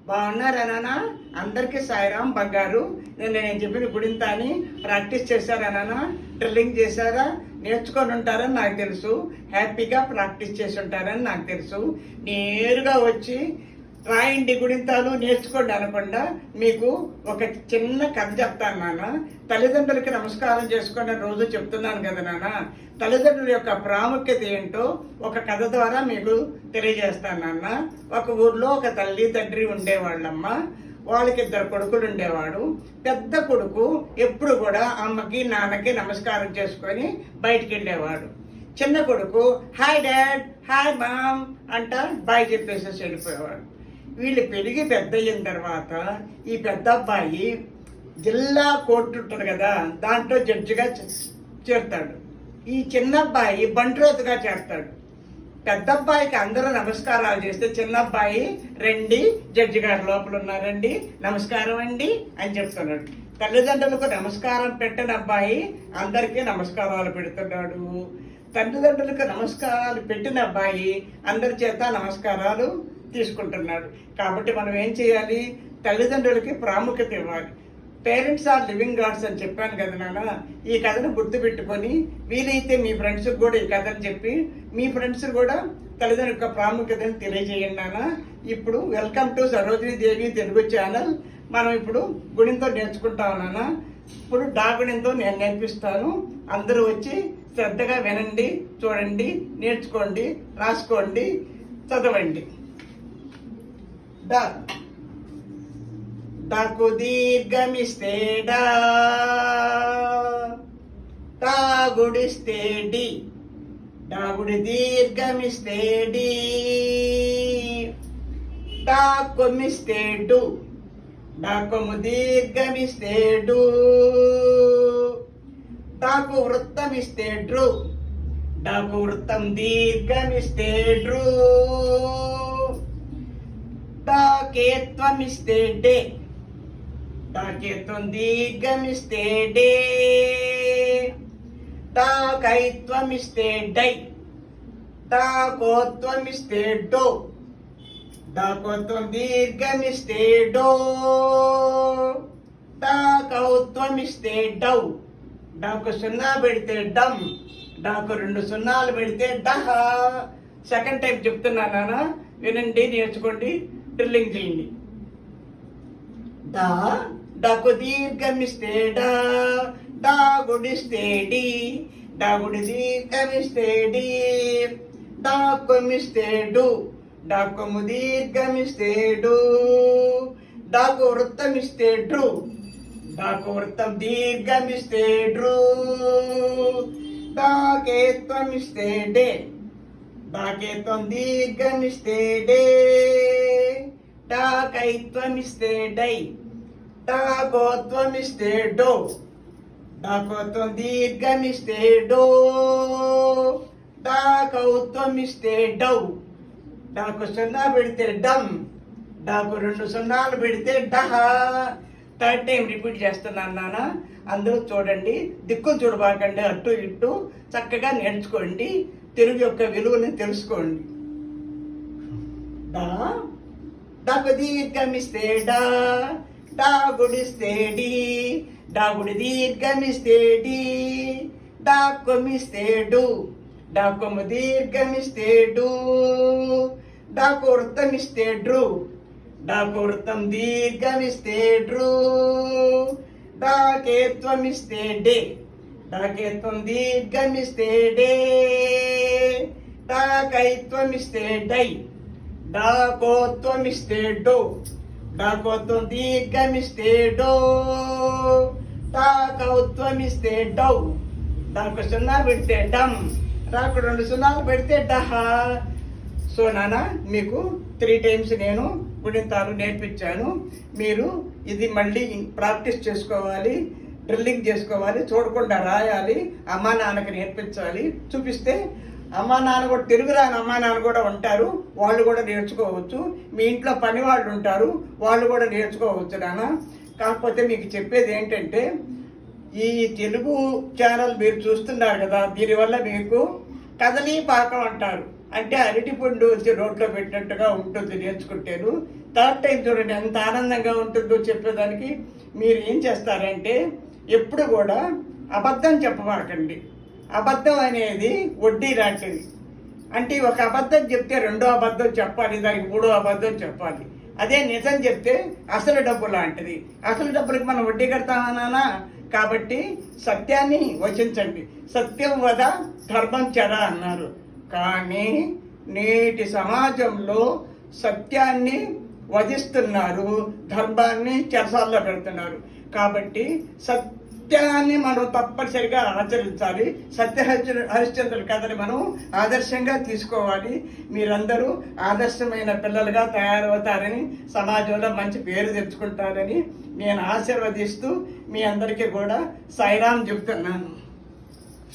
బాగున్నారా నాన్న? అందరికీ సాయిరాం బంగారు. నేను చెప్పిన గుడింతాని ప్రాక్టీస్ చేశారా నాన్న? డ్రిల్లింగ్ చేశారా? నేర్చుకొని ఉంటారని నాకు తెలుసు. హ్యాపీగా ప్రాక్టీస్ చేసి ఉంటారని నాకు తెలుసు. నేరుగా వచ్చి రాయండి గుడింతాలు నేర్చుకోండి అనకుండా మీకు ఒక చిన్న కథ చెప్తాను నాన్న. తల్లిదండ్రులకి నమస్కారం చేసుకొని రోజు చెప్తున్నాను కదా నాన్న. తల్లిదండ్రుల యొక్క ప్రాముఖ్యత ఏంటో ఒక కథ ద్వారా మీకు తెలియజేస్తాను నాన్న. ఒక ఊర్లో ఒక తల్లి తండ్రి ఉండేవాళ్ళమ్మ. వాళ్ళకి 2 కొడుకులు ఉండేవాడు. పెద్ద కొడుకు ఎప్పుడు కూడా అమ్మకి నాన్నకి నమస్కారం చేసుకొని బయటికి వెళ్ళేవాడు. చిన్న కొడుకు హాయ్ డాడ్, హాయ్ మామ్ అంట బాయ్ చెప్పేసి వెళ్ళిపోయేవాడు. వీళ్ళు పెరిగి పెద్ద అయిన తర్వాత ఈ పెద్ద అబ్బాయి జిల్లా కోర్టు ఉంటుంది కదా, దాంట్లో జడ్జిగా చేరుతాడు. ఈ చిన్న అబ్బాయి బంట్రోతుగా చేస్తాడు. పెద్ద అబ్బాయికి అందరూ నమస్కారాలు చేస్తే చిన్న అబ్బాయి రండి జడ్జి గారు లోపల ఉన్నారండి, నమస్కారం అండి అని చెప్తున్నాడు. తల్లిదండ్రులకు నమస్కారం పెట్టని అబ్బాయి అందరికీ నమస్కారాలు పెడుతున్నాడు. తల్లిదండ్రులకు నమస్కారాలు పెట్టిన అబ్బాయి అందరి చేత నమస్కారాలు తీసుకుంటున్నాడు. కాబట్టి మనం ఏం చేయాలి? తల్లిదండ్రులకి ప్రాముఖ్యత ఇవ్వాలి. పేరెంట్స్ ఆర్ లివింగ్ గాడ్స్ అని చెప్పాను కదా నాన్న. ఈ కథను గుర్తుపెట్టుకొని వీలైతే మీ ఫ్రెండ్స్కి కూడా ఈ కథను చెప్పి మీ ఫ్రెండ్స్ కూడా తల్లిదండ్రుల యొక్క ప్రాముఖ్యతను తెలియజేయండి నాన్న. ఇప్పుడు welcome to Sarojini Devi Telugu channel. మనం ఇప్పుడు గుణింతో నేర్చుకుంటాం నాన్న. ఇప్పుడు డాగుణింతో నేను నేర్పిస్తాను. అందరూ వచ్చి శ్రద్ధగా వినండి, చూడండి, నేర్చుకోండి, రాసుకోండి, చదవండి. డాకు దీర్ఘమిస్తే డా, డాగుడిస్తే డి, డాగుడి దీర్ఘమిస్తే డి, డాకొమ్మిస్తే డు, డాకొమ్ము దీర్ఘమిస్తే డు, డాకు వృత్తమిస్తే డ్రు, డాకు వృత్తం దీర్ఘమిస్తే డ్రు, డాకేత్వమిస్తే డే, డాకేత్వం దీర్ఘమిస్తే డే, డాకైత్వమిస్తే డై, డాకోత్వమిస్తే డో, డాకోత్వం దీర్ఘమిస్తే డో, డాకౌత్వమిస్తే డౌ, డాకు 0 పెడితే డమ్, డాకు 2 సున్నాలు పెడితే డహ. సెకండ్ టైం చెప్తున్నా నాన్న, వినండి, నేర్చుకోండి, డ్రిల్లింగ్ చేయండి. డా, డాకు దీర్ఘమిస్తే డా, డాగుడిస్తే డి, డాగుడి దీర్ఘమిస్తే డి, డాకొమ్మిస్తే డు, డాకొమ్ము దీర్ఘమిస్తే డు, డాకు వృత్తమిస్తే డ్రు, డాకు వృత్తం దీర్ఘమిస్తే డ్రు, డాకేత్వమిస్తే డే, డాకేత్వం దీర్ఘమిస్తే డే, డాకైత్వమిస్తే డై, డాకోత్వమిస్తే డో, డాకోత్వం దీర్ఘమిస్తే డో, డాకౌత్వమిస్తే డౌ, డాకు 0 పెడితే డమ్, డాకు 2 సున్నాలు పెడితే డహ. థర్డ్ టైం రిపీట్ చేస్తున్నాను నాన్న. అందరూ చూడండి, దిక్కులు చూడబాకండి, అటు ఇటు చక్కగా నేర్చుకోండి, తెలుగు యొక్క విలువని తెలుసుకోండి. డా, డాకు దీర్ఘమిస్తే డా, డాగుడిస్తే డి, డాగుడి దీర్ఘమిస్తే డి, డాకొమ్మిస్తే డు, డాకొమ్ము దీర్ఘమిస్తే డు, డాకు వృత్తమిస్తే డ్రు, డాకు వృత్తం దీర్ఘమిస్తే డ్రు, డాకేత్వమిస్తే డే, డాకేత్వం దీర్ఘమిస్తే డే, డాకైత్వమిస్తే డై, డాకోత్వమిస్తే డో, డాకోత్వం దీర్ఘమిస్తే డో, డాకౌత్వమిస్తే డౌ, డాకు 0 పెడితే డమ్, డాకు 2 సున్నాలు పెడితే డహ. సో నాన్న, మీకు 3 టైమ్స్ నేను గుణింతాలు నేర్పించాను. మీరు ఇది మళ్ళీ ప్రాక్టీస్ చేసుకోవాలి, డ్రిల్లింగ్ చేసుకోవాలి, చూడకుండా రాయాలి, అమ్మా నాన్నకి నేర్పించాలి. చూపిస్తే అమ్మా నాన్న కూడా, తెలుగు రాని అమ్మా నాన్న కూడా ఉంటారు, వాళ్ళు కూడా నేర్చుకోవచ్చు. మీ ఇంట్లో పని వాళ్ళు ఉంటారు, వాళ్ళు కూడా నేర్చుకోవచ్చు నాన్న. కాకపోతే మీకు చెప్పేది ఏంటంటే, ఈ తెలుగు ఛానల్ మీరు చూస్తున్నారు కదా, దీనివల్ల మీకు కదలీ పాకం అంటారు. అంటే అరటిపండు వచ్చి రోట్లో పెట్టినట్టుగా ఉంటుంది నేర్చుకుంటేను. థర్డ్ టైం చూడండి ఎంత ఆనందంగా ఉంటుందో చెప్పేదానికి. మీరు ఏం చేస్తారంటే ఎప్పుడు కూడా అబద్ధం చెప్పమాకండి. అబద్ధం అనేది వడ్డీ లాంటిది. అంటే ఒక అబద్ధం చెప్తే రెండో అబద్ధం చెప్పాలి, దానికి మూడో అబద్ధం చెప్పాలి. అదే నిజం చెప్తే అసలు డబ్బు లాంటిది. అసలు డబ్బులకి మనం వడ్డీ కడతామన్నా. కాబట్టి సత్యాన్ని వచించండి. సత్యం వద ధర్మం చెర అన్నారు. కానీ నేటి సమాజంలో సత్యాన్ని వధిస్తున్నారు, ధర్మాన్ని చెరసాల్లో పెడుతున్నారు. కాబట్టి సత్యాన్ని మనం తప్పనిసరిగా ఆచరించాలి. హరిశ్చంద్రుల కథని మనం ఆదర్శంగా తీసుకోవాలి. మీరందరూ ఆదర్శమైన పిల్లలుగా తయారవుతారని, సమాజంలో మంచి పేరు తెచ్చుకుంటారని నేను ఆశీర్వదిస్తూ మీ అందరికీ కూడా సాయిరాం చెబుతున్నాను.